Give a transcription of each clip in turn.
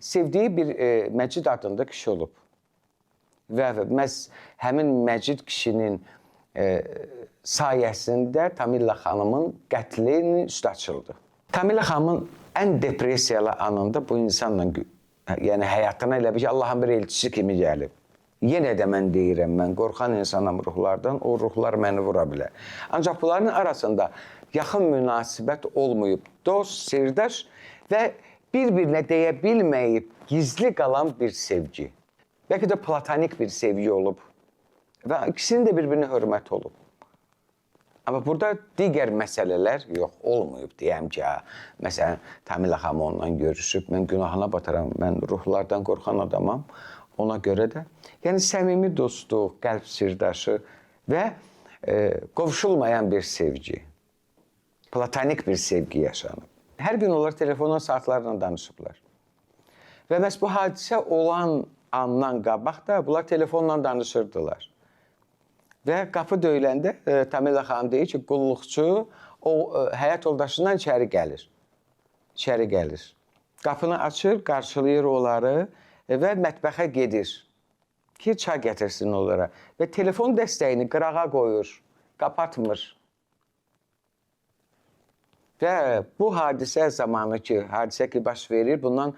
sevdiyi bir Məcid adında kişi olub. Və məhz həmin Məcid kişinin sayəsində Tamila xanımın qətlinin üstü açıldı. Tamila xanımın ən depressiyalı anında bu insanla, yəni həyatına elə bir ki, Allahın bir elçisi kimi gəlib. Yenə də mən deyirəm, mən qorxan insanam ruhlardan, o ruhlar məni vura bilər. Ancaq bunların arasında yaxın münasibət olmayıb, dost, sirdaş və bir-birinə deyə bilməyib, gizli qalan bir sevgi. Bəlkə də platonik bir sevgi olub və ikisinin də bir-birinə hörmət olub. Amma burada digər məsələlər yox, olmayıb deyəm ki, məsələn, Tamila xanım onunla görüşüb, mən günahına bataram, mən ruhlardan qorxan adamam, ona görə də. Yəni, səmimi dostluq, qəlb sirdaşı və qovuşulmayan bir sevgi, platonik bir sevgi yaşanıb. Hər gün onlar telefonla saatlarla danışıblar. Və məhz bu hadisə olan andan qabaq da bunlar telefonla danışırdılar. Və qapı döyüləndə Tamila xanım deyir ki, qulluqçu o həyat yoldaşından içəri gəlir. İçəri gəlir. Qapını açır, qarşılayır onları və mətbəxə gedir ki, çay gətirsin onlara. Və telefon dəstəyini qırağa qoyur, qapatmır. Və bu hadisə zamanı ki, hadisə ki baş verir, bundan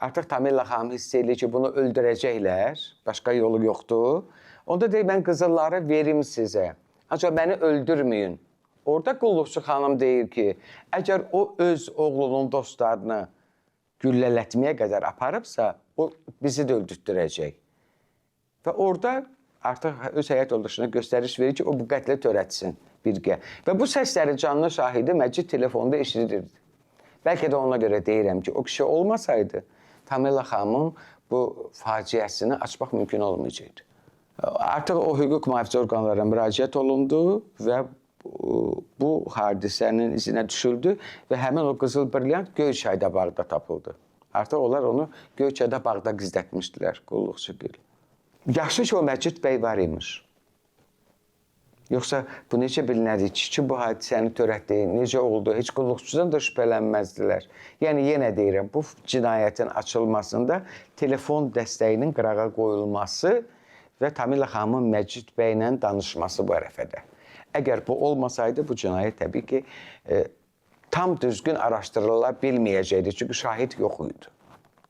artıq Tamila xanım hiss edir ki, bunu öldürəcəklər, başqa yolu yoxdur. Onda deyir, mən qızılları verim sizə, ancaq məni öldürməyin. Orada qulluqçu xanım deyir ki, əgər o öz oğlunun dostlarını güllələtməyə qədər aparıbsa, o bizi də öldürtdürəcək. Və orada artıq öz həyat yoldaşına göstəriş verir ki, o bu qətlə törətsin birgə. Və bu səsləri canlı şahidi Məcid telefonda eşidirdi. Bəlkə də ona görə deyirəm ki, o kişi olmasaydı, Tamila xanımın bu faciəsini açmaq mümkün olmayacaqdı. Artıq o hüquq mühafizə orqanlarına müraciət olundu və bu hadisənin izinə düşüldü və həmin o qızıl brilyant Göyçayda bağda tapıldı. Artıq onlar onu Göyçayda bağda gizlətmişdilər, qulluqçu gül. Yaxşı ki, o Məcid bəy var imiş. Yoxsa bu necə bilinədik ki, bu hadisəni törətdi, necə oldu, heç qulluqçudan da şübhələnməzdilər. Yəni, yenə deyirəm, bu cinayətin açılmasında telefon dəstəyinin qırağa qoyulması və Tamila xanımın Məcid bəylə danışması bu ərəfədə. Əgər bu olmasaydı, bu cinayət təbii ki, tam düzgün araşdırıla bilməyəcəkdi, çünki şahid yox idi.